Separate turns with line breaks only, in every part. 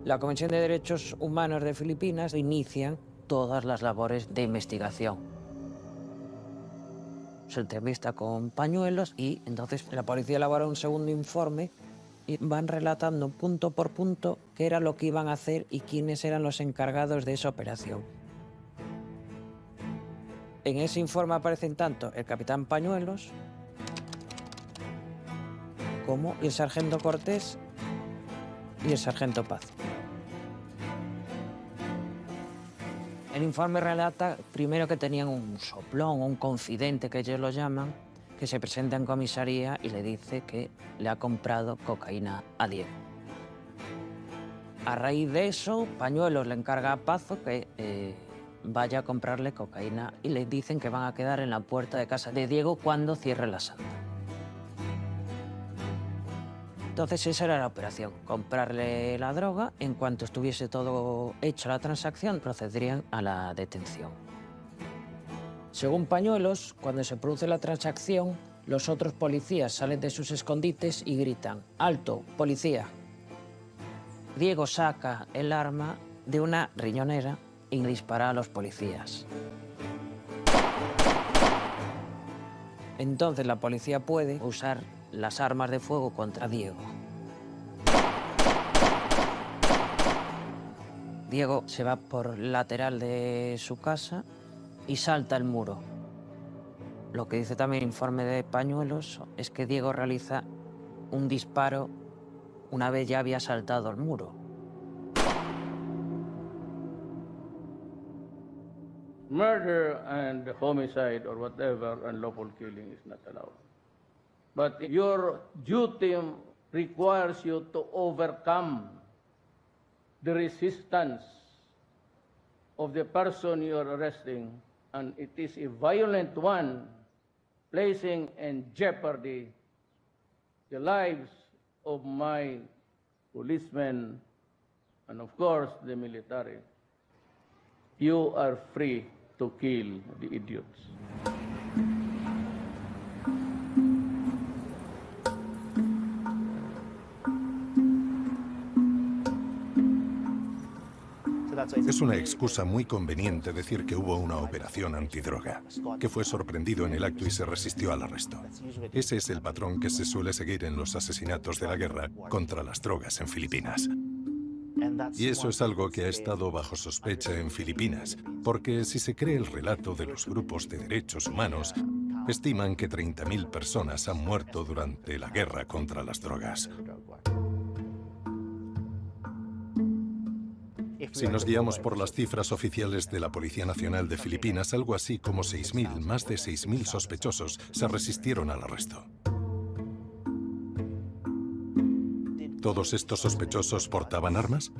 La Comisión de Derechos Humanos de Filipinas inicia todas las labores de investigación. Se entrevista con Pañuelos y entonces la policía elabora un segundo informe y van relatando punto por punto qué era lo que iban a hacer y quiénes eran los encargados de esa operación. En ese informe aparecen tanto el capitán Pañuelos como el sargento Cortés y el sargento Paz. El informe relata primero que tenían un soplón, un confidente que ellos lo llaman, que se presenta en comisaría y le dice que le ha comprado cocaína a Diego. A raíz de eso, Pañuelos le encarga a Pazo que vaya a comprarle cocaína y le dicen que van a quedar en la puerta de casa de Diego cuando cierre la santa. Entonces esa era la operación, comprarle la droga. En cuanto estuviese todo hecho la transacción, procederían a la detención. Según Pañuelos, cuando se produce la transacción, los otros policías salen de sus escondites y gritan: «¡Alto, policía!». Diego saca el arma de una riñonera y dispara a los policías. Entonces la policía puede usar las armas de fuego contra Diego. Diego se va por el lateral de su casa y salta el muro. Lo que dice también el informe de Pañuelos es que Diego realiza un disparo una vez ya había saltado el muro.
Murder and homicide or whatever unlawful killing is not allowed. But your duty requires you to overcome the resistance of the person you are arresting, and it is a violent one, placing in jeopardy the lives of my policemen and, of course, the military. You are free to kill the idiots.
Es una excusa muy conveniente decir que hubo una operación antidroga, que fue sorprendido en el acto y se resistió al arresto. Ese es el patrón que se suele seguir en los asesinatos de la guerra contra las drogas en Filipinas. Y eso es algo que ha estado bajo sospecha en Filipinas, porque si se cree el relato de los grupos de derechos humanos, estiman que 30.000 personas han muerto durante la guerra contra las drogas. Si nos guiamos por las cifras oficiales de la Policía Nacional de Filipinas, algo así como 6.000, más de 6.000 sospechosos se resistieron al arresto. ¿Todos estos sospechosos portaban armas?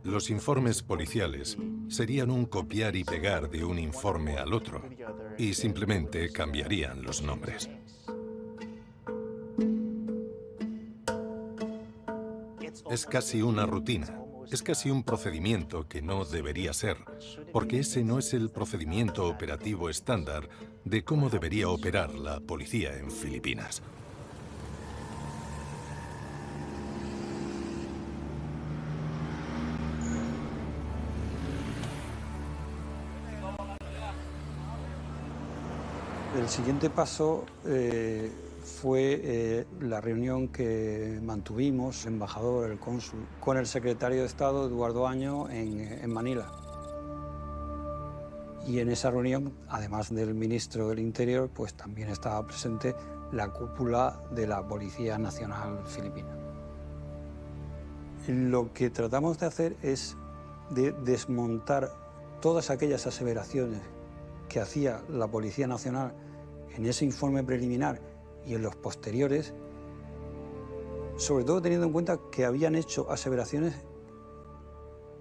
Los informes policiales serían un copiar y pegar de un informe al otro, y simplemente cambiarían los nombres. Es casi una rutina, es casi un procedimiento que no debería ser, porque ese no es el procedimiento operativo estándar de cómo debería operar la policía en Filipinas.
El siguiente paso fue la reunión que mantuvimos, el embajador, el cónsul, con el secretario de Estado, Eduardo Año, en Manila. Y en esa reunión, además del ministro del Interior, pues también estaba presente la cúpula de la Policía Nacional Filipina. Lo que tratamos de hacer es de desmontar todas aquellas aseveraciones que hacía la Policía Nacional en ese informe preliminar y en los posteriores, sobre todo teniendo en cuenta que habían hecho aseveraciones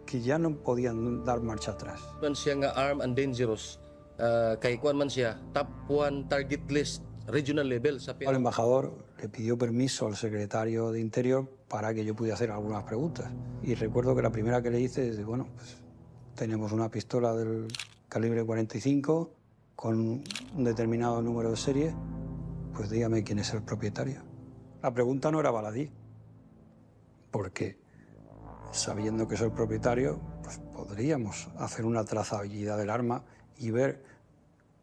que ya no podían dar marcha atrás.
Man siya nga armed and dangerous, kay kuan man siya top 1 target list regional level sa
El embajador le pidió permiso al secretario de Interior para que yo pudiera hacer algunas preguntas. Y recuerdo que la primera que le hice es, bueno, pues tenemos una pistola del calibre 45 con un determinado número de serie. pues dígame quién es el propietario. La pregunta no era baladí, porque sabiendo que soy el propietario, pues podríamos hacer una trazabilidad del arma y ver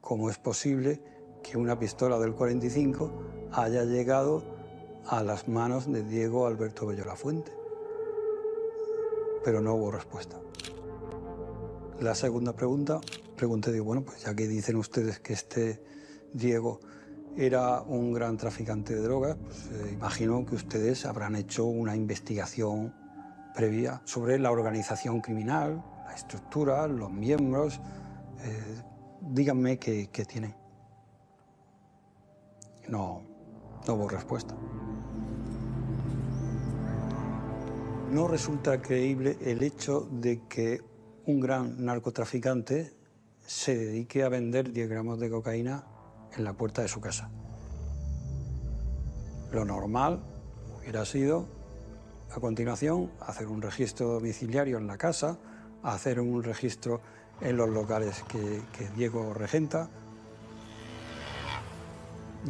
cómo es posible que una pistola del 45 haya llegado a las manos de Diego Alberto Bello Lafuente. Pero no hubo respuesta. La segunda pregunta, digo, bueno, pues ya que dicen ustedes que este Diego era un gran traficante de drogas, pues imagino que ustedes habrán hecho una investigación previa sobre la organización criminal, la estructura, los miembros. Díganme qué tienen. No hubo respuesta. No resulta creíble el hecho de que un gran narcotraficante se dedique a vender 10 gramos de cocaína en la puerta de su casa. Lo normal hubiera sido, a continuación, hacer un registro domiciliario en la casa, hacer un registro en los locales que Diego regenta.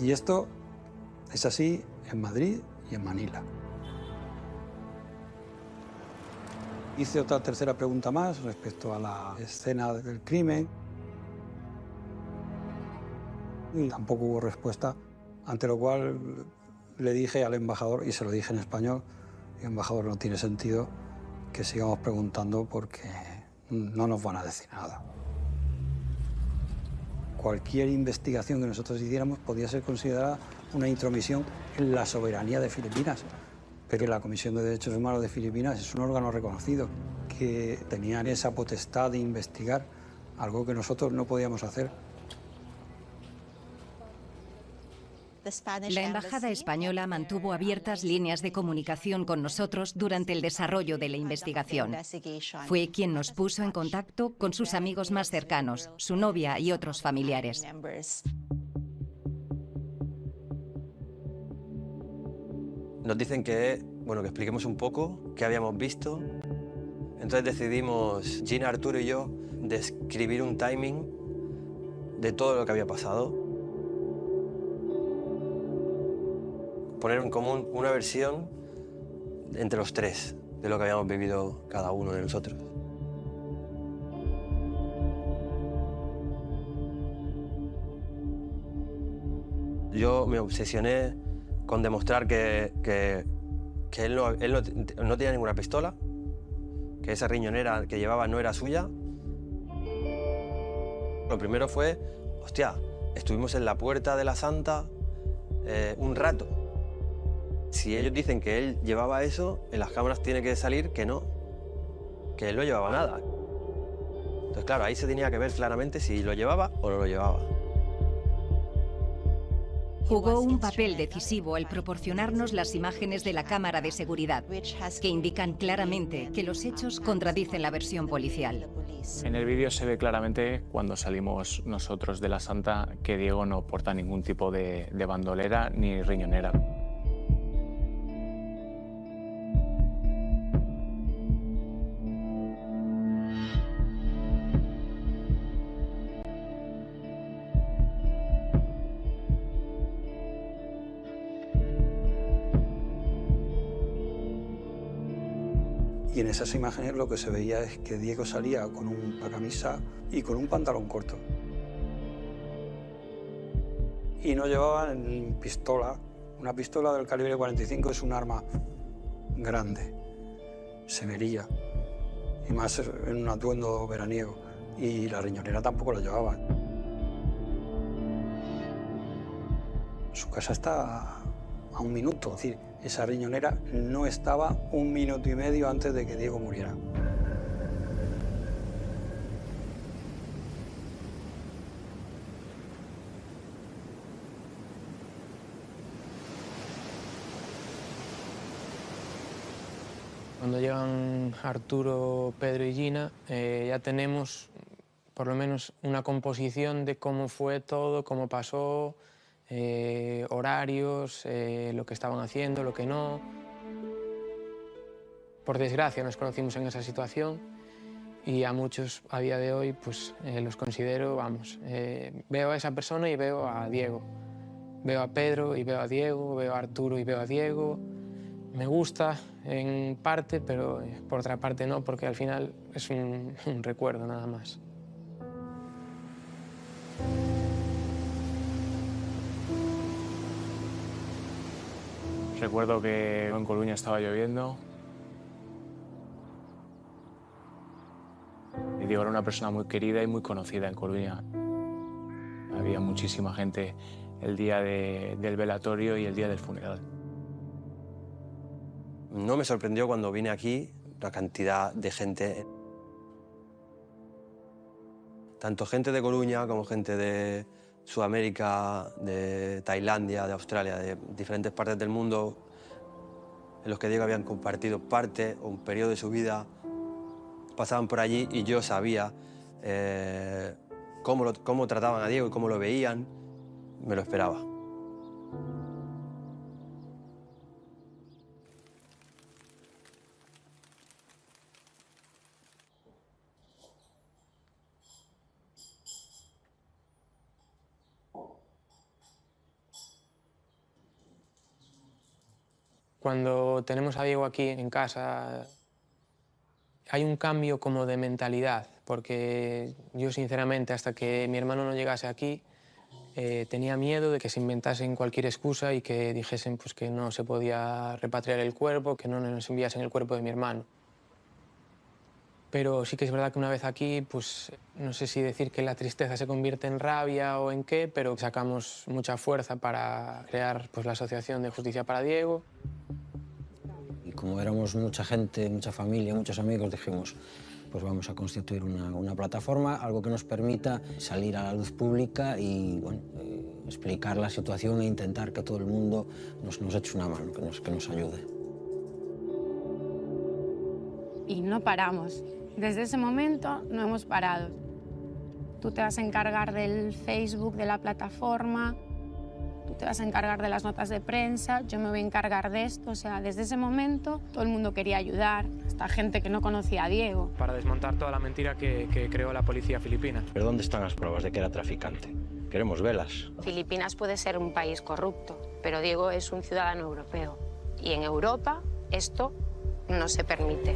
Y esto es así en Madrid y en Manila. Hice otra tercera pregunta más respecto a la escena del crimen. Y tampoco hubo respuesta, ante lo cual le dije al embajador, y se lo dije en español, embajador, no tiene sentido que sigamos preguntando porque no nos van a decir nada. Cualquier investigación que nosotros hiciéramos podía ser considerada una intromisión en la soberanía de Filipinas. Pero la Comisión de Derechos Humanos de Filipinas es un órgano reconocido que tenía esa potestad de investigar, algo que nosotros no podíamos hacer.
La Embajada española mantuvo abiertas líneas de comunicación con nosotros durante el desarrollo de la investigación. Fue quien nos puso en contacto con sus amigos más cercanos, su novia y otros familiares.
Nos dicen que expliquemos un poco qué habíamos visto. Entonces decidimos, Gina, Arturo y yo, de escribir un timing de todo lo que había pasado. Poner en común una versión entre los tres de lo que habíamos vivido cada uno de nosotros. Yo me obsesioné con demostrar que él no tenía ninguna pistola, que esa riñonera que llevaba no era suya. Lo primero fue, hostia, estuvimos en la puerta de la Santa un rato. Si ellos dicen que él llevaba eso, en las cámaras tiene que salir que no, que él no llevaba nada. Entonces, claro, ahí se tenía que ver claramente si lo llevaba o no lo llevaba.
Jugó un papel decisivo al proporcionarnos las imágenes de la cámara de seguridad, que indican claramente que los hechos contradicen la versión policial.
En el vídeo se ve claramente, cuando salimos nosotros de la Santa, que Diego no porta ningún tipo de bandolera ni riñonera.
Y en esas imágenes lo que se veía es que Diego salía con una camisa y con un pantalón corto. Y no llevaba ni pistola. Una pistola del calibre 45 es un arma grande, se vería, y más en un atuendo veraniego. Y la riñonera tampoco la llevaba. Su casa está a 1 minuto, es decir, esa riñonera no estaba 1 minuto y medio antes de que Diego muriera.
Cuando llegan Arturo, Pedro y Gina, ya tenemos por lo menos una composición de cómo fue todo, cómo pasó, horarios, lo que estaban haciendo, lo que no. Por desgracia nos conocimos en esa situación y a muchos a día de hoy pues, los considero, vamos, veo a esa persona y veo a Diego. Veo a Pedro y veo a Diego, veo a Arturo y veo a Diego. Me gusta en parte, pero por otra parte no, porque al final es un recuerdo nada más.
Recuerdo que en Coruña estaba lloviendo. Y Diego era una persona muy querida y muy conocida en Coruña. Había muchísima gente el día del velatorio y el día del funeral.
No me sorprendió cuando vine aquí la cantidad de gente. Tanto gente de Coruña como gente de Sudamérica, de Tailandia, de Australia, de diferentes partes del mundo, en los que Diego habían compartido parte o un periodo de su vida, pasaban por allí y yo sabía cómo trataban a Diego y cómo lo veían. Me lo esperaba.
Cuando tenemos a Diego aquí en casa, hay un cambio como de mentalidad, porque yo sinceramente hasta que mi hermano no llegase aquí tenía miedo de que se inventasen cualquier excusa y que dijesen pues, que no se podía repatriar el cuerpo, que no nos enviasen el cuerpo de mi hermano. Pero sí que es verdad que una vez aquí, pues no sé si decir que la tristeza se convierte en rabia o en qué, pero sacamos mucha fuerza para crear pues, la Asociación de Justicia para Diego.
Y como éramos mucha gente, mucha familia, muchos amigos, dijimos, pues vamos a constituir una plataforma, algo que nos permita salir a la luz pública y bueno, explicar la situación e intentar que todo el mundo nos eche una mano, que nos ayude.
Y no paramos. Desde ese momento no hemos parado. Tú te vas a encargar del Facebook, de la plataforma, tú te vas a encargar de las notas de prensa, yo me voy a encargar de esto. O sea, desde ese momento todo el mundo quería ayudar, hasta gente que no conocía a Diego.
Para desmontar toda la mentira que creó la policía filipina.
¿Pero dónde están las pruebas de que era traficante? Queremos velas.
Filipinas puede ser un país corrupto, pero Diego es un ciudadano europeo. Y en Europa esto no se permite.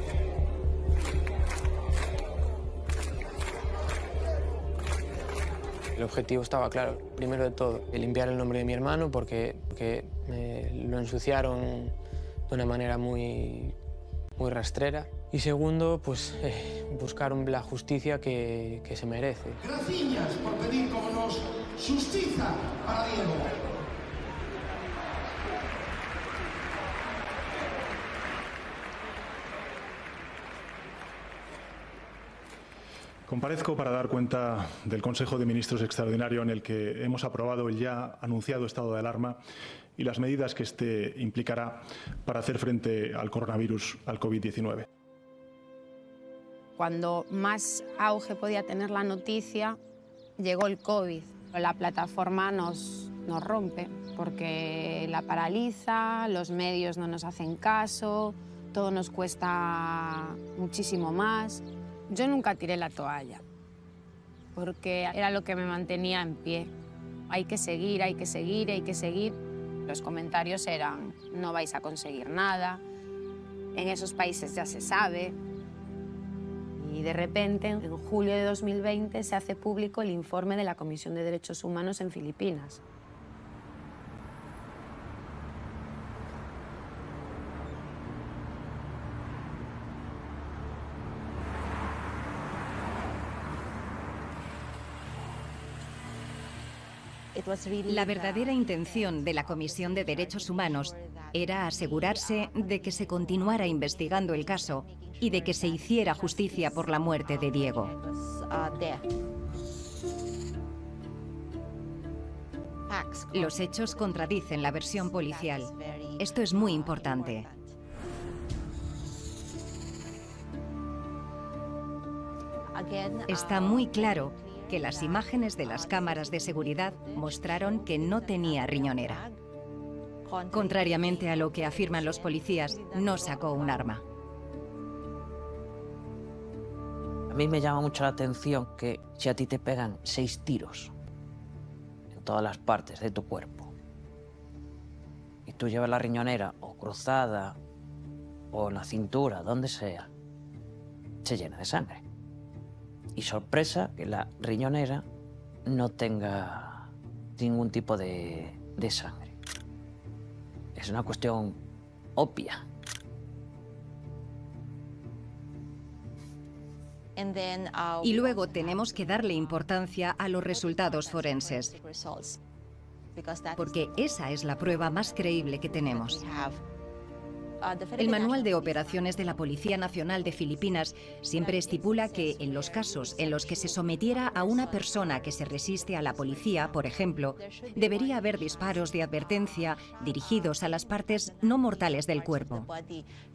El objetivo estaba claro, primero de todo, limpiar el nombre de mi hermano porque lo ensuciaron de una manera muy rastrera. Y segundo, pues buscar la justicia que se merece.
Gracias por pedir como nos justicia para Diego.
Comparezco para dar cuenta del Consejo de Ministros extraordinario en el que hemos aprobado el ya anunciado estado de alarma y las medidas que este implicará para hacer frente al coronavirus, al COVID-19.
Cuando más auge podía tener la noticia, llegó el COVID. La plataforma nos rompe porque la paraliza, los medios no nos hacen caso, todo nos cuesta muchísimo más. Yo nunca tiré la toalla, porque era lo que me mantenía en pie. Hay que seguir, hay que seguir, hay que seguir. Los comentarios eran, no vais a conseguir nada, en esos países ya se sabe. Y de repente, en julio de 2020, se hace público el informe de la Comisión de Derechos Humanos en Filipinas.
La verdadera intención de la Comisión de Derechos Humanos era asegurarse de que se continuara investigando el caso y de que se hiciera justicia por la muerte de Diego. Los hechos contradicen la versión policial. Esto es muy importante. Está muy claro que las imágenes de las cámaras de seguridad mostraron que no tenía riñonera. Contrariamente a lo que afirman los policías, no sacó un arma.
A mí me llama mucho la atención que si a ti te pegan 6 tiros en todas las partes de tu cuerpo y tú llevas la riñonera o cruzada o en la cintura, donde sea, se llena de sangre. Y sorpresa que la riñonera no tenga ningún tipo de sangre. Es una cuestión obvia.
Y luego tenemos que darle importancia a los resultados forenses, porque esa es la prueba más creíble que tenemos. El Manual de Operaciones de la Policía Nacional de Filipinas siempre estipula que en los casos en los que se sometiera a una persona que se resiste a la policía, por ejemplo, debería haber disparos de advertencia dirigidos a las partes no mortales del cuerpo.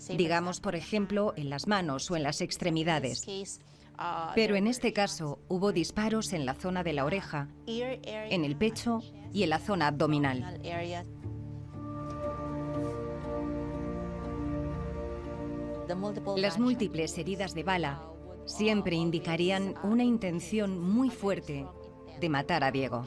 Digamos, por ejemplo, en las manos o en las extremidades. Pero en este caso hubo disparos en la zona de la oreja, en el pecho y en la zona abdominal. Las múltiples heridas de bala siempre indicarían una intención muy fuerte de matar a Diego.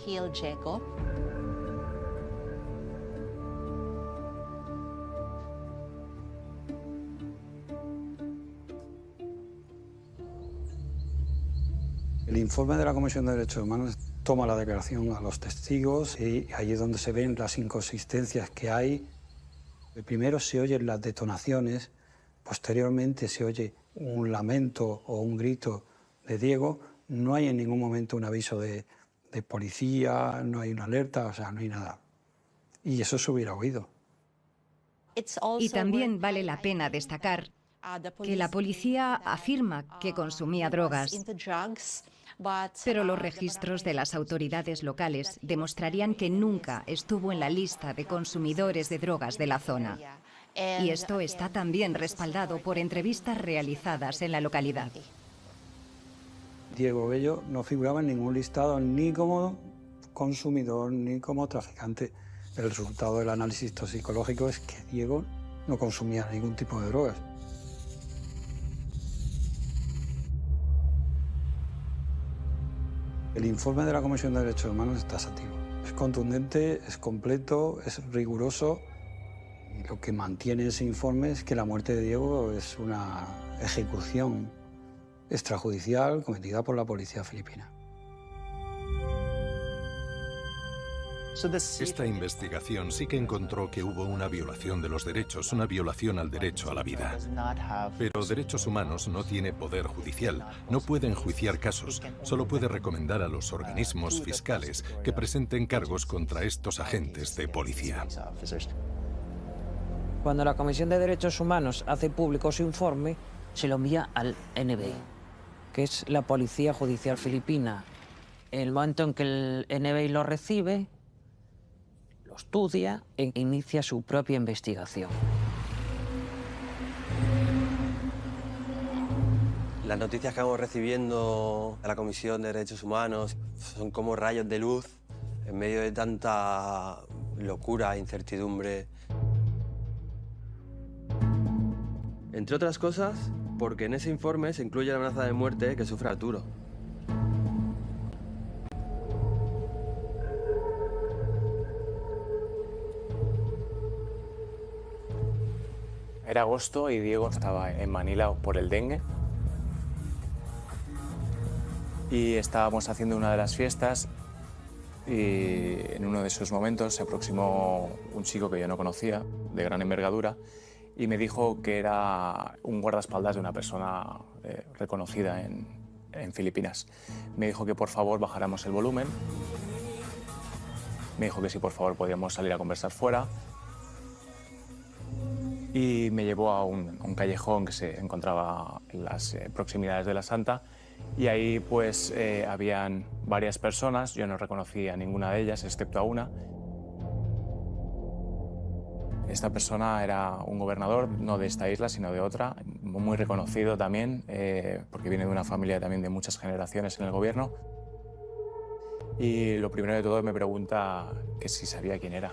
El informe de la Comisión de Derechos Humanos toma la declaración a los testigos y allí es donde se ven las inconsistencias que hay. Primero se oyen las detonaciones, posteriormente se oye un lamento o un grito de Diego. No hay en ningún momento un aviso de policía, no hay una alerta, o sea, no hay nada. Y eso se hubiera oído.
Y también vale la pena destacar que la policía afirma que consumía drogas, pero los registros de las autoridades locales demostrarían que nunca estuvo en la lista de consumidores de drogas de la zona. Y esto está también respaldado por entrevistas realizadas en la localidad.
Diego Bello no figuraba en ningún listado ni como consumidor ni como traficante. El resultado del análisis toxicológico es que Diego no consumía ningún tipo de drogas. El informe de la Comisión de Derechos Humanos es taxativo. Es contundente, es completo, es riguroso. Y lo que mantiene ese informe es que la muerte de Diego es una ejecución extrajudicial cometida por la policía filipina.
Esta investigación sí que encontró que hubo una violación de los derechos, una violación al derecho a la vida. Pero Derechos Humanos no tiene poder judicial, no puede enjuiciar casos, solo puede recomendar a los organismos fiscales que presenten cargos contra estos agentes de policía.
Cuando la Comisión de Derechos Humanos hace público su informe, se lo envía al NBI, que es la Policía Judicial Filipina. En el momento en que el NBI lo recibe, lo estudia e inicia su propia investigación.
Las noticias que vamos recibiendo de la Comisión de Derechos Humanos son como rayos de luz en medio de tanta locura e incertidumbre. Entre otras cosas, porque en ese informe se incluye la amenaza de muerte que sufre Arturo.
Era agosto y Diego estaba en Manila por el dengue. Y estábamos haciendo una de las fiestas y en uno de esos momentos se aproximó un chico que yo no conocía, de gran envergadura, y me dijo que era un guardaespaldas de una persona reconocida en Filipinas. Me dijo que por favor bajáramos el volumen. Me dijo que si por favor podíamos salir a conversar fuera. Y me llevó a un callejón que se encontraba en las proximidades de la Santa. Y ahí pues habían varias personas, yo no reconocía a ninguna de ellas excepto a una. Esta persona era un gobernador, no de esta isla, sino de otra, muy reconocido también, porque viene de una familia también de muchas generaciones en el gobierno. Y lo primero de todo me pregunta que si sabía quién era.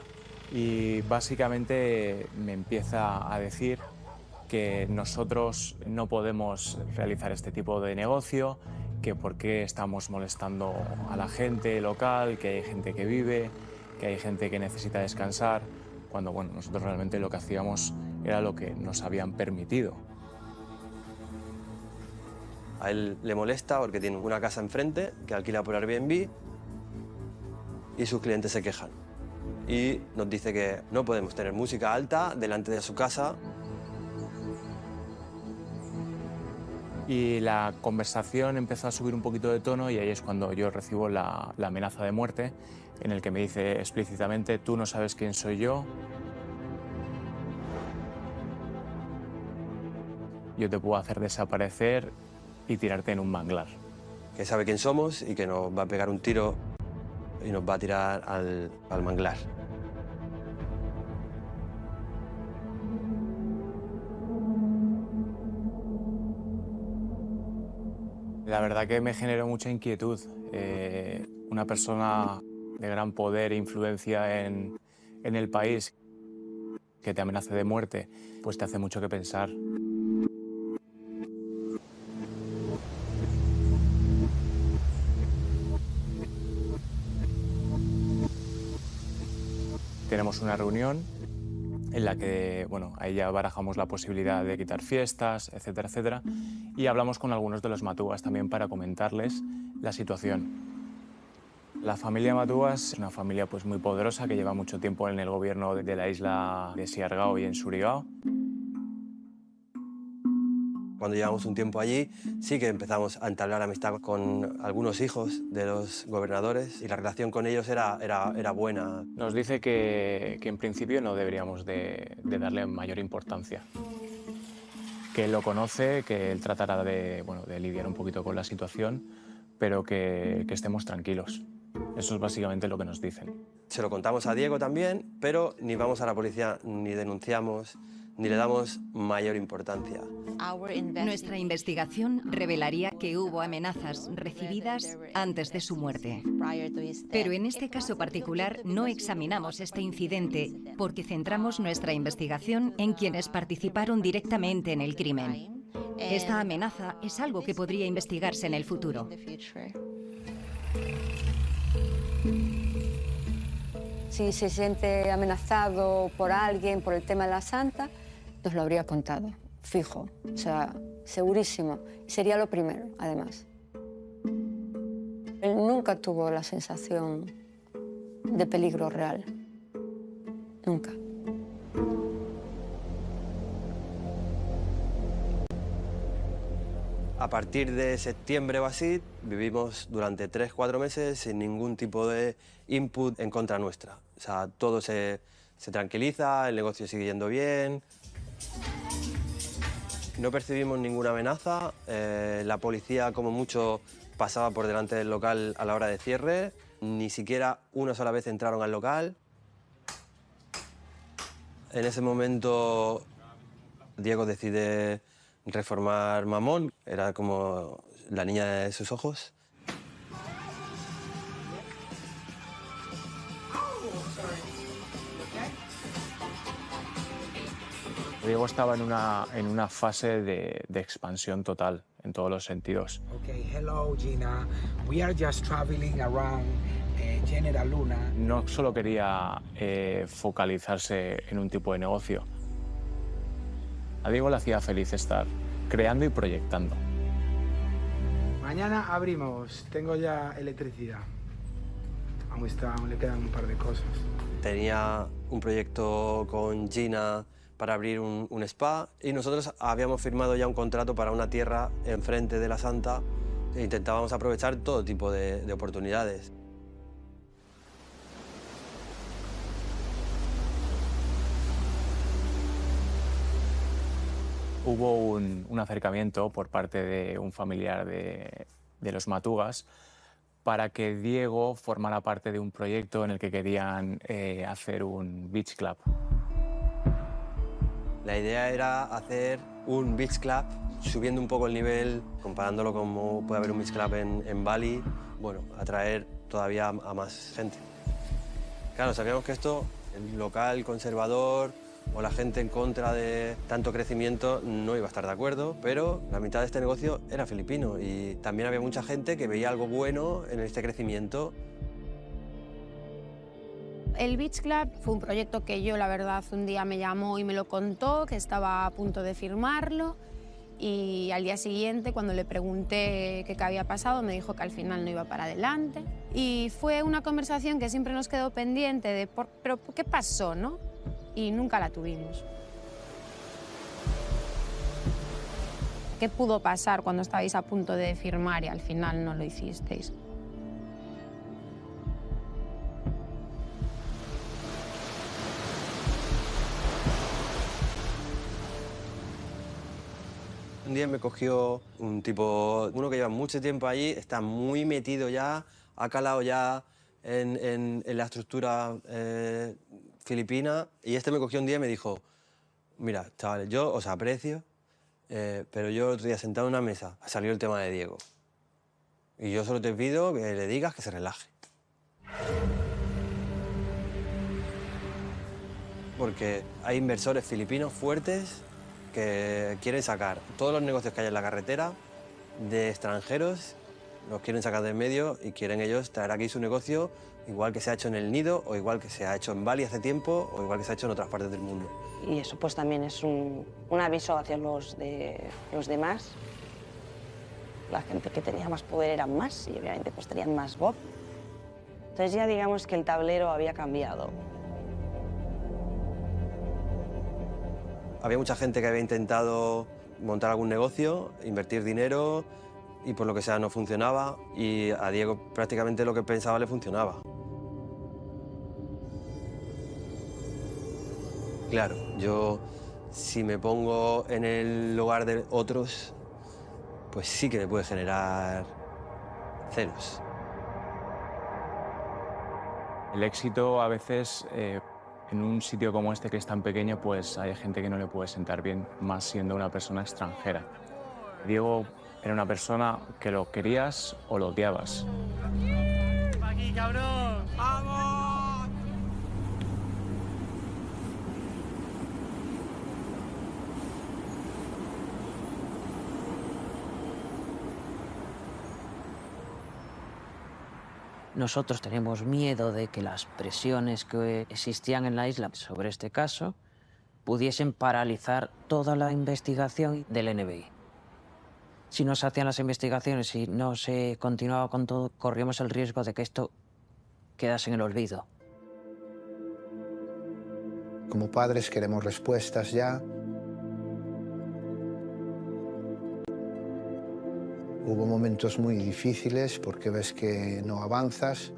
Y básicamente me empieza a decir que nosotros no podemos realizar este tipo de negocio, que por qué estamos molestando a la gente local, que hay gente que vive, que hay gente que necesita descansar, cuando bueno, nosotros realmente lo que hacíamos era lo que nos habían permitido.
A él le molesta porque tiene una casa enfrente que alquila por Airbnb y sus clientes se quejan. Y nos dice que no podemos tener música alta delante de su casa.
Y la conversación empezó a subir un poquito de tono y ahí es cuando yo recibo la amenaza de muerte, en el que me dice explícitamente: tú no sabes quién soy yo te puedo hacer desaparecer y tirarte en un manglar.
Que sabe quién somos y que nos va a pegar un tiro y nos va a tirar al manglar.
La verdad que me generó mucha inquietud. Una persona de gran poder e influencia en el país que te amenace de muerte, pues te hace mucho que pensar. Tenemos una reunión en la que, bueno, ahí ya barajamos la posibilidad de quitar fiestas, etcétera, etcétera, y hablamos con algunos de los matúas también para comentarles la situación. La familia Matúas es una familia pues muy poderosa que lleva mucho tiempo en el gobierno de la isla de Siargao y en Surigao.
Cuando llevamos un tiempo allí, sí que empezamos a entablar amistad con algunos hijos de los gobernadores y la relación con ellos era buena.
Nos dice que en principio no deberíamos de darle mayor importancia. Que él lo conoce, que él tratará de lidiar un poquito con la situación, pero que estemos tranquilos. Eso es básicamente lo que nos dicen.
Se lo contamos a Diego también, pero ni vamos a la policía, ni denunciamos, ni le damos mayor importancia.
Nuestra investigación revelaría que hubo amenazas recibidas antes de su muerte. Pero en este caso particular no examinamos este incidente porque centramos nuestra investigación en quienes participaron directamente en el crimen. Esta amenaza es algo que podría investigarse en el futuro.
Si se siente amenazado por alguien por el tema de la santa, nos lo habría contado, fijo, o sea, segurísimo. Y sería lo primero, además. Él nunca tuvo la sensación de peligro real. Nunca.
A partir de septiembre o así, vivimos durante 3-4 meses sin ningún tipo de input en contra nuestra. O sea, todo se tranquiliza, el negocio sigue yendo bien. No percibimos ninguna amenaza. La policía, como mucho, pasaba por delante del local a la hora de cierre. Ni siquiera una sola vez entraron al local. En ese momento, Diego decide reformar Mamón. Era como la niña de sus ojos.
Diego estaba en una fase de expansión total, en todos los sentidos.
Okay, hello Gina. We are just traveling around General Luna.
No solo quería focalizarse en un tipo de negocio. A Diego le hacía feliz estar creando y proyectando.
Mañana abrimos. Tengo ya electricidad. Aún le quedan un par de cosas.
Tenía un proyecto con Gina para abrir un spa y nosotros habíamos firmado ya un contrato para una tierra enfrente de la Santa e intentábamos aprovechar todo tipo de oportunidades.
Hubo un acercamiento por parte de un familiar de los Matugas para que Diego formara parte de un proyecto en el que querían hacer un beach club.
La idea era hacer un beach club, subiendo un poco el nivel, comparándolo con cómo puede haber un beach club en Bali, bueno, atraer todavía a más gente. Claro, sabíamos que esto, el local conservador o la gente en contra de tanto crecimiento no iba a estar de acuerdo, pero la mitad de este negocio era filipino y también había mucha gente que veía algo bueno en este crecimiento.
El Beach Club fue un proyecto que yo, la verdad, un día me llamó y me lo contó, que estaba a punto de firmarlo, y al día siguiente, cuando le pregunté qué había pasado, me dijo que al final no iba para adelante. Y fue una conversación que siempre nos quedó pendiente de, ¿pero qué pasó, no? Y nunca la tuvimos. ¿Qué pudo pasar cuando estabais a punto de firmar y al final no lo hicisteis?
Un día me cogió un tipo, uno que lleva mucho tiempo allí, está muy metido ya, ha calado ya en la estructura filipina, y este me cogió un día y me dijo, mira, chavales, yo os aprecio, pero yo el otro día sentado en una mesa salió el tema de Diego. Y yo solo te pido que le digas que se relaje. Porque hay inversores filipinos fuertes que quieren sacar todos los negocios que hay en la carretera de extranjeros, los quieren sacar del medio y quieren ellos traer aquí su negocio, igual que se ha hecho en El Nido, o igual que se ha hecho en Bali hace tiempo, o igual que se ha hecho en otras partes del mundo.
Y eso pues también es un aviso hacia los demás. La gente que tenía más poder eran más y obviamente pues tenían más voz. Entonces ya digamos que el tablero había cambiado.
Había mucha gente que había intentado montar algún negocio, invertir dinero, y por lo que sea no funcionaba, y a Diego prácticamente lo que pensaba le funcionaba. Claro, yo si me pongo en el lugar de otros, pues sí que me puede generar celos.
El éxito a veces, en un sitio como este que es tan pequeño, pues hay gente que no le puede sentar bien, más siendo una persona extranjera. Diego era una persona que lo querías o lo odiabas.
¡Aquí, cabrón! ¡Vamos!
Nosotros tenemos miedo de que las presiones que existían en la isla sobre este caso pudiesen paralizar toda la investigación del NBI. Si no se hacían las investigaciones y no se continuaba con todo, corríamos el riesgo de que esto quedase en el olvido.
Como padres queremos respuestas ya. Hubo momentos muy difíciles porque ves que no avanzas.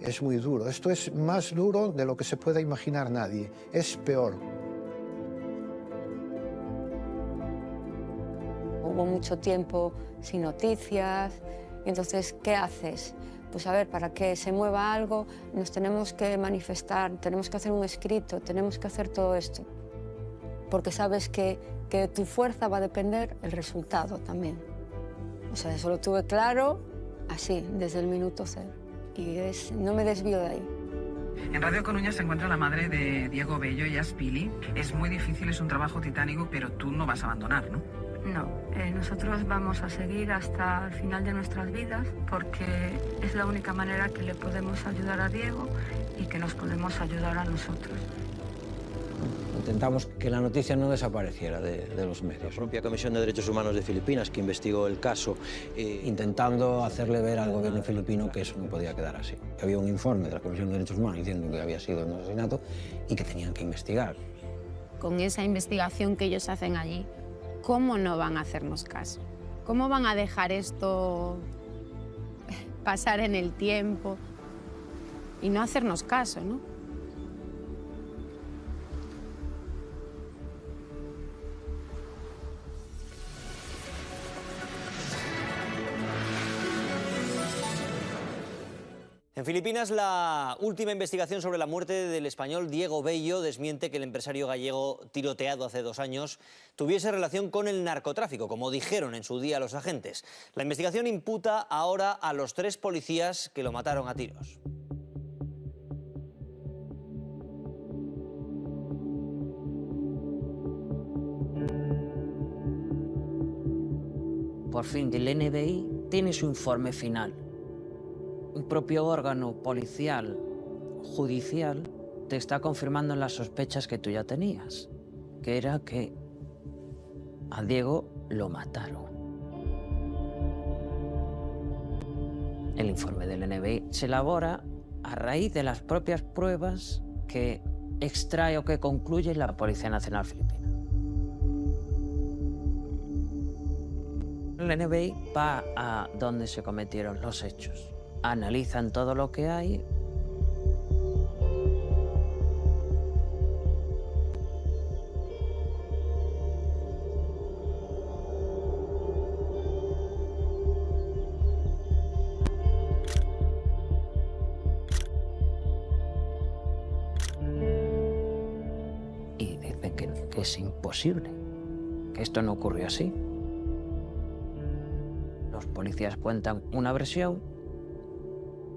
Es muy duro. Esto es más duro de lo que se pueda imaginar nadie. Es peor.
Hubo mucho tiempo sin noticias. Y entonces, ¿qué haces? Pues a ver, para que se mueva algo, nos tenemos que manifestar, tenemos que hacer un escrito, tenemos que hacer todo esto. Porque sabes que de tu fuerza va a depender el resultado también. O sea, eso lo tuve claro así, desde el minuto cero. Y no me desvío de ahí.
En Radio Coruña se encuentra la madre de Diego Bello, ella es Pili. Es muy difícil, es un trabajo titánico, pero tú no vas a abandonar, ¿no?
No, nosotros vamos a seguir hasta el final de nuestras vidas porque es la única manera que le podemos ayudar a Diego y que nos podemos ayudar a nosotros.
Intentamos que la noticia no desapareciera de los medios. La propia Comisión de Derechos Humanos de Filipinas, que investigó el caso, intentando hacerle ver al gobierno filipino que eso no podía quedar así. Había un informe de la Comisión de Derechos Humanos diciendo que había sido un asesinato y que tenían que investigar.
Con esa investigación que ellos hacen allí, ¿cómo no van a hacernos caso? ¿Cómo van a dejar esto pasar en el tiempo y no hacernos caso, ¿no?
En Filipinas, la última investigación sobre la muerte del español Diego Bello desmiente que el empresario gallego tiroteado hace 2 años tuviese relación con el narcotráfico, como dijeron en su día los agentes. La investigación imputa ahora a los 3 policías que lo mataron a tiros.
Por fin, el NBI tiene su informe final. Un propio órgano policial, judicial, te está confirmando las sospechas que tú ya tenías, que era que a Diego lo mataron. El informe del NBI se elabora a raíz de las propias pruebas que extrae o que concluye la Policía Nacional Filipina. El NBI va a donde se cometieron los hechos, analizan todo lo que hay y dicen que es imposible, que esto no ocurrió así. Los policías cuentan una versión,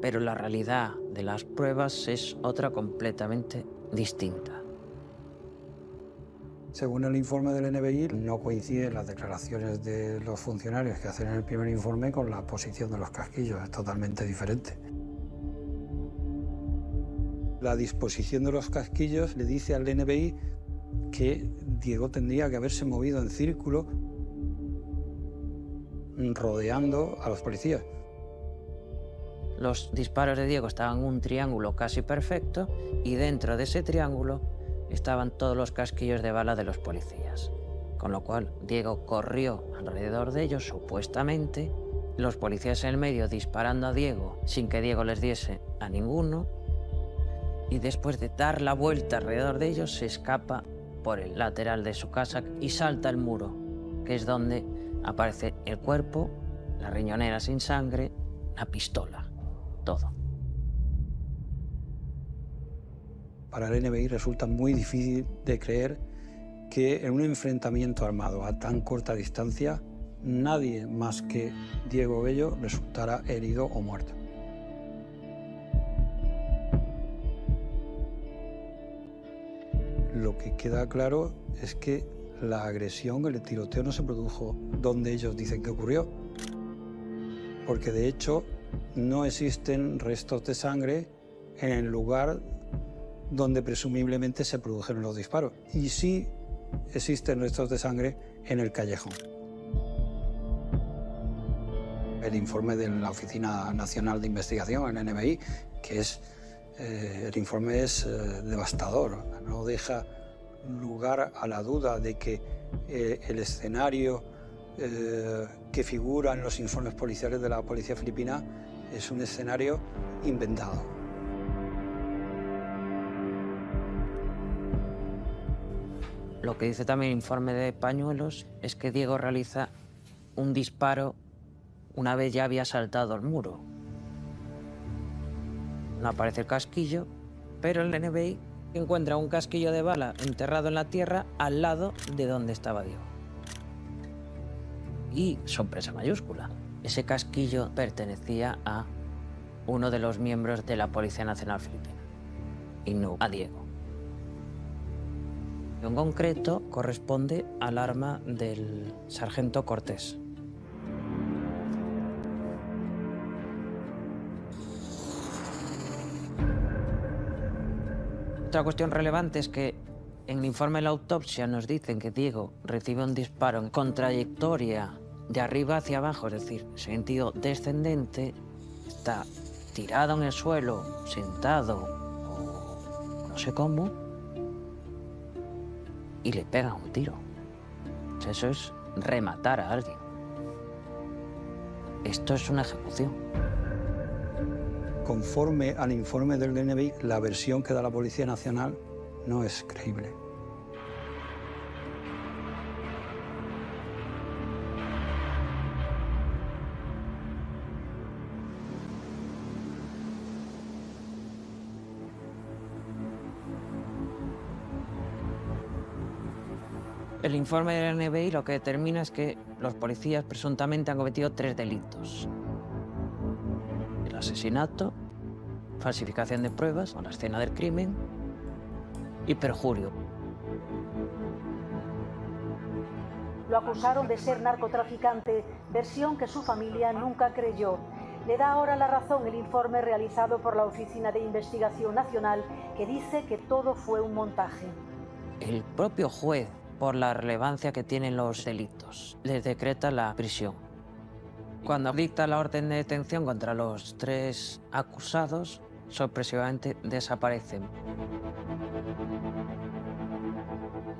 pero la realidad de las pruebas es otra completamente distinta.
Según el informe del NBI, no coinciden las declaraciones de los funcionarios que hacen en el primer informe con la posición de los casquillos, es totalmente diferente. La disposición de los casquillos le dice al NBI que Diego tendría que haberse movido en círculo rodeando a los policías.
Los disparos de Diego estaban en un triángulo casi perfecto y dentro de ese triángulo estaban todos los casquillos de bala de los policías. Con lo cual Diego corrió alrededor de ellos, supuestamente, los policías en el medio disparando a Diego sin que Diego les diese a ninguno, y después de dar la vuelta alrededor de ellos se escapa por el lateral de su casa y salta el muro, que es donde aparece el cuerpo, la riñonera sin sangre, la pistola, todo.
Para el NBI resulta muy difícil de creer que en un enfrentamiento armado a tan corta distancia nadie más que Diego Bello resultara herido o muerto. Lo que queda claro es que la agresión, el tiroteo no se produjo donde ellos dicen que ocurrió, porque de hecho no existen restos de sangre en el lugar donde presumiblemente se produjeron los disparos, y sí existen restos de sangre en el callejón. El informe de la Oficina Nacional de Investigación, el NBI, que es el informe es devastador, no deja lugar a la duda de que el escenario que figura en los informes policiales de la policía filipina es un escenario inventado.
Lo que dice también el informe de Pañuelos es que Diego realiza un disparo una vez ya había saltado el muro. No aparece el casquillo, pero el NBI encuentra un casquillo de bala enterrado en la tierra al lado de donde estaba Diego. Y sorpresa mayúscula, ese casquillo pertenecía a uno de los miembros de la Policía Nacional Filipina y no a Diego. En concreto corresponde al arma del sargento Cortés. Otra cuestión relevante es que en el informe de la autopsia nos dicen que Diego recibe un disparo con trayectoria de arriba hacia abajo, es decir, sentido descendente, está tirado en el suelo, sentado, o no sé cómo, y le pegan un tiro. Eso es rematar a alguien. Esto es una ejecución.
Conforme al informe del DNBI, la versión que da la Policía Nacional no es creíble.
El informe del NBI lo que determina es que los policías presuntamente han cometido 3 delitos. El asesinato, falsificación de pruebas o la escena del crimen y perjurio.
Lo acusaron de ser narcotraficante, versión que su familia nunca creyó. le da ahora la razón el informe realizado por la Oficina de Investigación Nacional, que dice que todo fue un montaje.
El propio juez, por la relevancia que tienen los delitos, les decreta la prisión. Cuando dicta la orden de detención contra los 3 acusados, sorpresivamente desaparecen.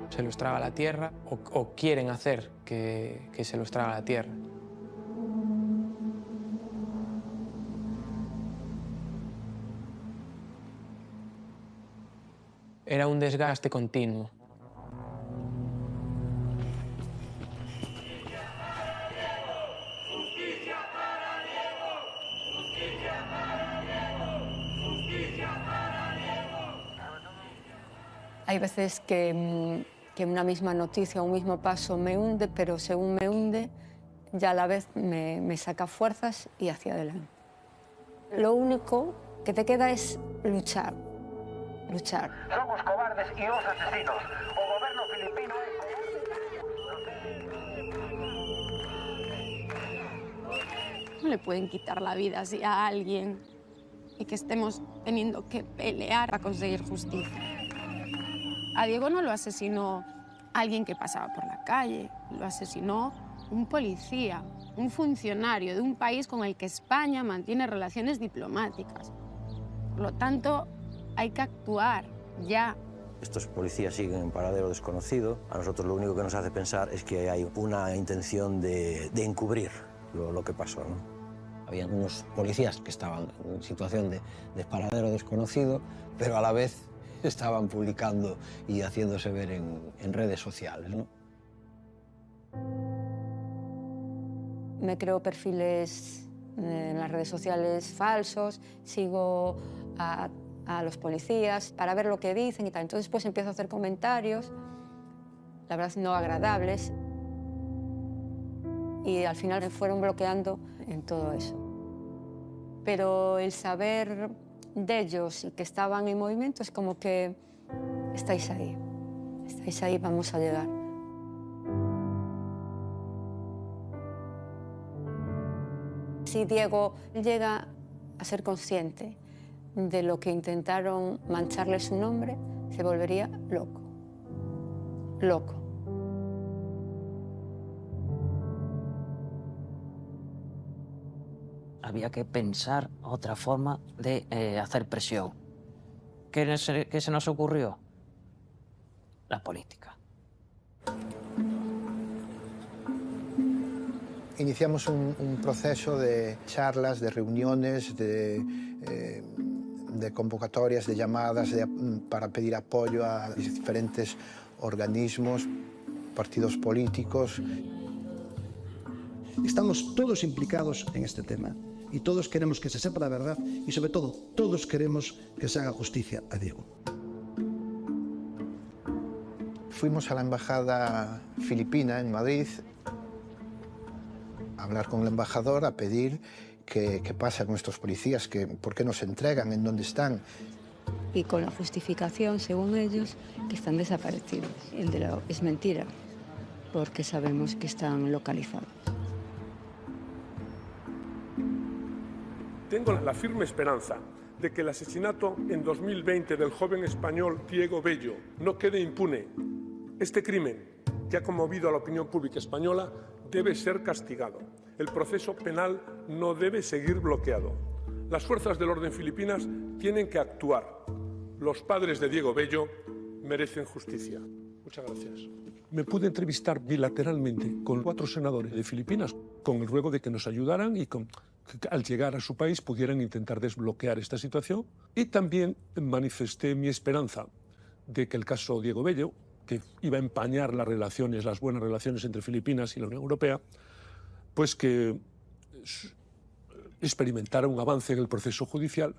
Se los traga la tierra o quieren hacer que se los traga la tierra. Era un desgaste continuo.
Hay veces que una misma noticia, un mismo paso me hunde, pero según me hunde, ya a la vez me saca fuerzas y hacia adelante. Lo único que te queda es luchar, luchar.
Somos cobardes y los asesinos. O gobierno filipino
No le pueden quitar la vida así a alguien y que estemos teniendo que pelear para conseguir justicia. A Diego no lo asesinó alguien que pasaba por la calle, lo asesinó un policía, un funcionario de un país con el que España mantiene relaciones diplomáticas. Por lo tanto, hay que actuar ya.
Estos policías siguen en paradero desconocido. A nosotros lo único que nos hace pensar es que hay una intención de encubrir lo que pasó, ¿no?
Había unos policías que estaban en situación de paradero desconocido, pero a la vez estaban publicando y haciéndose ver en redes sociales, ¿no?
Me creo perfiles en las redes sociales falsos, sigo a los policías para ver lo que dicen y tal. Entonces pues empiezo a hacer comentarios, la verdad no agradables, y al final me fueron bloqueando en todo eso. Pero el saber de ellos y que estaban en movimiento es como que estáis ahí, vamos a llegar. Si Diego llega a ser consciente de lo que intentaron mancharle su nombre, se volvería loco. Loco.
Había que pensar otra forma de hacer presión. ¿Qué se nos ocurrió? La política.
Iniciamos un proceso de charlas, de reuniones, de convocatorias, de llamadas para pedir apoyo a diferentes organismos, partidos políticos.
Estamos todos implicados en este tema y todos queremos que se sepa la verdad y sobre todo todos queremos que se haga justicia a Diego.
Fuimos a la embajada filipina en Madrid a hablar con el embajador, a pedir qué pasa con nuestros policías, por qué no se entregan, en dónde están.
Y con la justificación, según ellos, que están desaparecidos. Es mentira, porque sabemos que están localizados.
Tengo la firme esperanza de que el asesinato en 2020 del joven español Diego Bello no quede impune. Este crimen, que ha conmovido a la opinión pública española, debe ser castigado. El proceso penal no debe seguir bloqueado. Las fuerzas del orden filipinas tienen que actuar. Los padres de Diego Bello merecen justicia. Muchas gracias. Me pude entrevistar bilateralmente con 4 senadores de Filipinas con el ruego de que nos ayudaran y que al llegar a su país pudieran intentar desbloquear esta situación. Y también manifesté mi esperanza de que el caso Diego Bello, que iba a empañar las buenas relaciones entre Filipinas y la Unión Europea, pues que experimentara un avance en el proceso judicial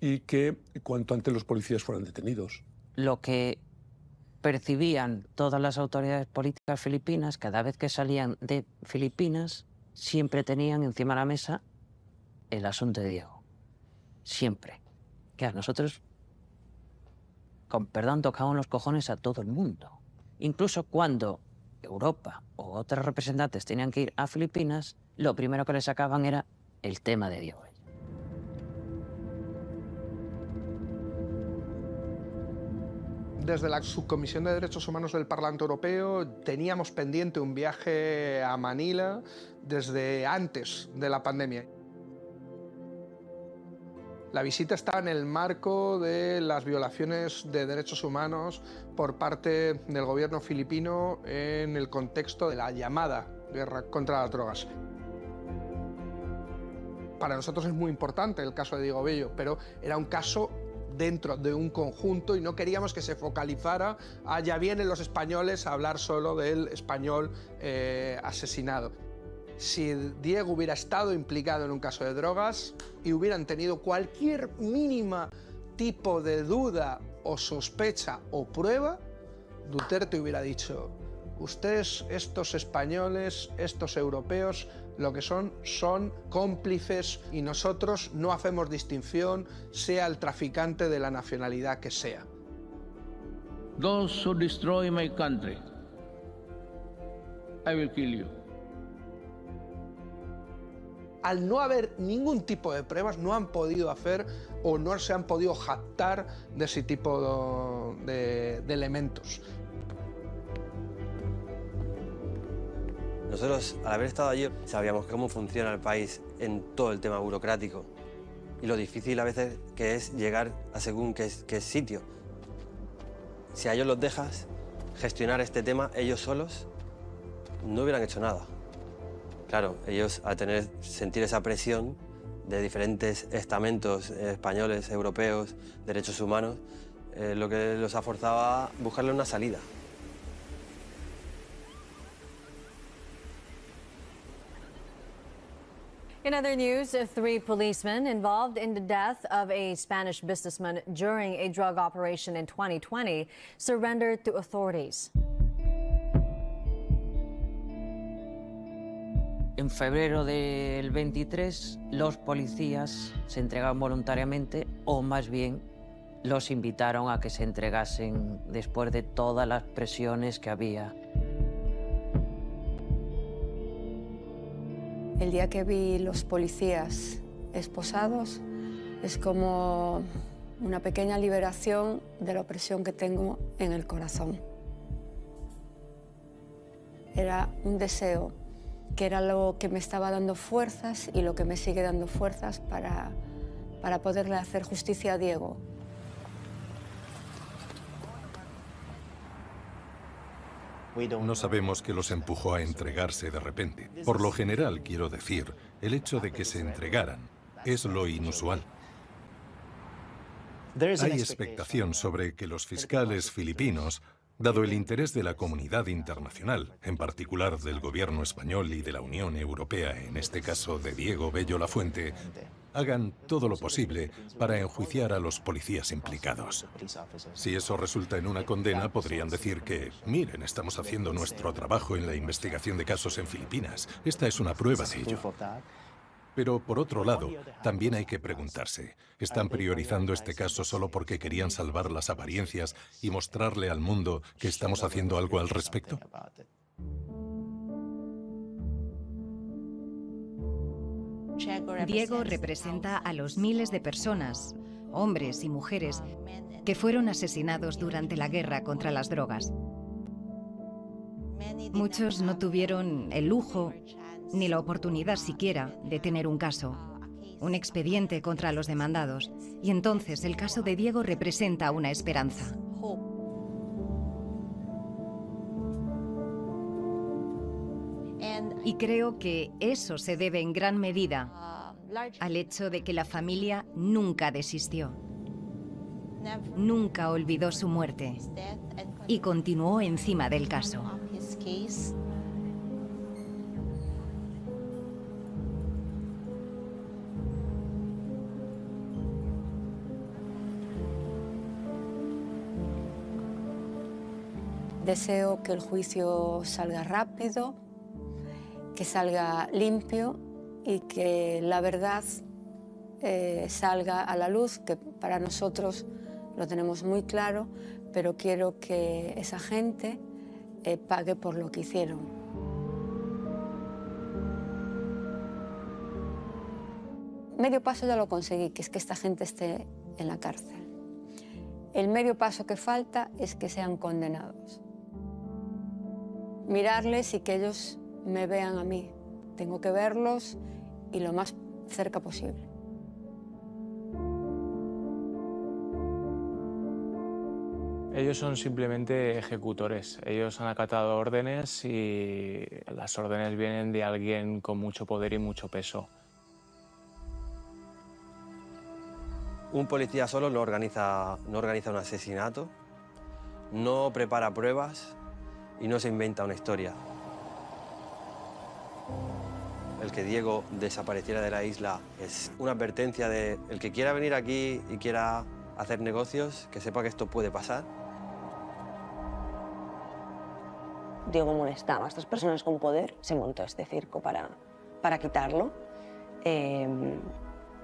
y que cuanto antes los policías fueran detenidos.
Lo que percibían todas las autoridades políticas filipinas, cada vez que salían de Filipinas, siempre tenían encima de la mesa el asunto de Diego. Siempre. Que a nosotros, con perdón, tocaban los cojones a todo el mundo. Incluso cuando Europa o otros representantes tenían que ir a Filipinas, lo primero que les sacaban era el tema de Diego Bello.
Desde la Subcomisión de Derechos Humanos del Parlamento Europeo teníamos pendiente un viaje a Manila desde antes de la pandemia. La visita estaba en el marco de las violaciones de derechos humanos por parte del gobierno filipino en el contexto de la llamada guerra contra las drogas. Para nosotros es muy importante el caso de Diego Bello, pero era un caso dentro de un conjunto y no queríamos que se focalizara a ya vienen los españoles a hablar solo del español asesinado. Si Diego hubiera estado implicado en un caso de drogas y hubieran tenido cualquier mínima tipo de duda o sospecha o prueba, Duterte hubiera dicho: ustedes, estos españoles, estos europeos, lo que son cómplices y nosotros no hacemos distinción, sea el traficante de la nacionalidad que sea.
Those who destroy my country, I will kill you.
Al no haber ningún tipo de pruebas, no han podido hacer o no se han podido jactar de ese tipo de elementos.
Nosotros, al haber estado allí, sabíamos cómo funciona el país en todo el tema burocrático y lo difícil a veces que es llegar a según qué sitio. Si a ellos los dejas gestionar este tema ellos solos, no hubieran hecho nada. Claro, ellos al sentir esa presión de diferentes estamentos españoles, europeos, derechos humanos, lo que los ha forzado a buscarle una salida.
In other news, 3 policemen involved in the death of a Spanish businessman during a drug operation in 2020 surrendered to authorities.
En febrero del 23, los policías se entregaron voluntariamente, o más bien los invitaron a que se entregasen después de todas las presiones que había.
El día que vi los policías esposados es como una pequeña liberación de la opresión que tengo en el corazón. Era un deseo que era lo que me estaba dando fuerzas y lo que me sigue dando fuerzas para poderle hacer justicia a Diego.
No sabemos qué los empujó a entregarse de repente. Por lo general, quiero decir, el hecho de que se entregaran es lo inusual. Hay expectación sobre que los fiscales filipinos, dado el interés de la comunidad internacional, en particular del gobierno español y de la Unión Europea, en este caso de Diego Bello Lafuente, hagan todo lo posible para enjuiciar a los policías implicados. Si eso resulta en una condena, podrían decir que, miren, estamos haciendo nuestro trabajo en la investigación de casos en Filipinas. Esta es una prueba de ello. Pero, por otro lado, también hay que preguntarse, ¿están priorizando este caso solo porque querían salvar las apariencias y mostrarle al mundo que estamos haciendo algo al respecto?
Diego representa a los miles de personas, hombres y mujeres, que fueron asesinados durante la guerra contra las drogas. Muchos no tuvieron el lujo ni la oportunidad siquiera de tener un caso, un expediente contra los demandados, y entonces el caso de Diego representa una esperanza. Y creo que eso se debe en gran medida al hecho de que la familia nunca desistió, nunca olvidó su muerte y continuó encima del caso.
Deseo que el juicio salga rápido, que salga limpio y que la verdad salga a la luz, que para nosotros lo tenemos muy claro, pero quiero que esa gente pague por lo que hicieron. medio paso ya lo conseguí, que es que esta gente esté en la cárcel. El medio paso que falta es que sean condenados. Mirarles y que ellos me vean a mí. Tengo que verlos y lo más cerca posible.
Ellos son simplemente ejecutores. Ellos han acatado órdenes y las órdenes vienen de alguien con mucho poder y mucho peso.
Un policía solo no organiza un asesinato, no prepara pruebas y no se inventa una historia. El que Diego desapareciera de la isla es una advertencia de el que quiera venir aquí y quiera hacer negocios, que sepa que esto puede pasar.
Diego molestaba a estas personas con poder, se montó este circo para quitarlo,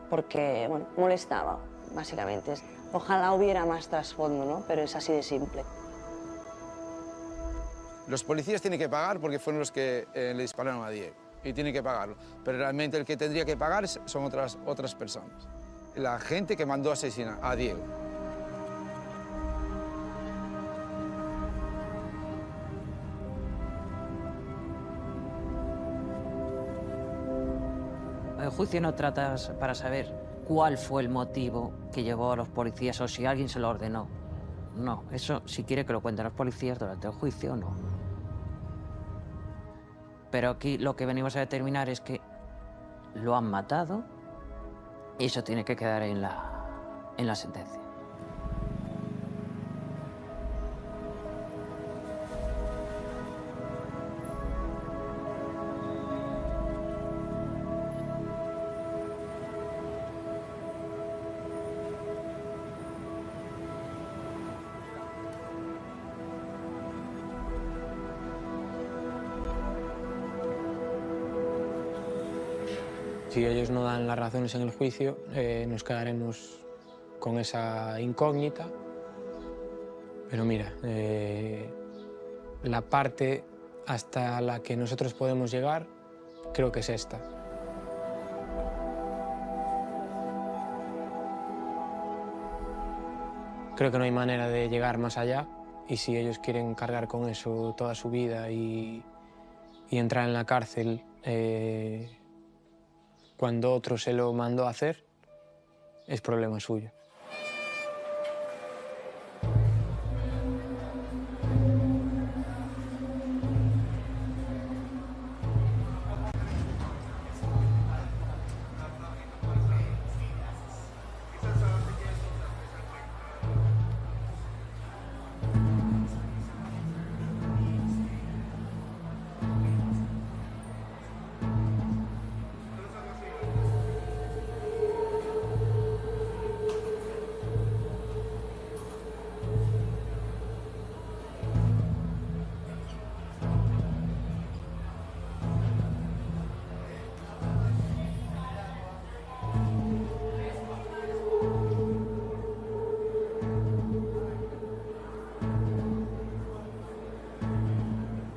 porque bueno, molestaba, básicamente. Ojalá hubiera más trasfondo, ¿no? Pero es así de simple.
Los policías tienen que pagar porque fueron los que le dispararon a Diego y tienen que pagarlo, pero realmente el que tendría que pagar son otras personas. La gente que mandó a asesinar a Diego.
El juicio no trata para saber cuál fue el motivo que llevó a los policías o si alguien se lo ordenó. No, eso si quiere que lo cuenten los policías durante el juicio, no. Pero aquí lo que venimos a determinar es que lo han matado y eso tiene que quedar en la sentencia.
Si ellos no dan las razones en el juicio, nos quedaremos con esa incógnita. Pero mira, la parte hasta la que nosotros podemos llegar creo que es esta. Creo que no hay manera de llegar más allá y si ellos quieren cargar con eso toda su vida y entrar en la cárcel cuando otro se lo mandó a hacer, es problema suyo.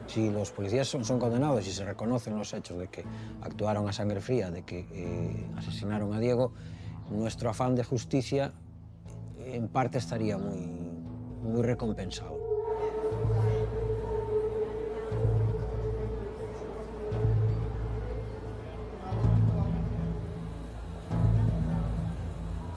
Si los policías son condenados y se reconocen los hechos de que actuaron a sangre fría, de que asesinaron a Diego, nuestro afán de justicia en parte estaría muy recompensado.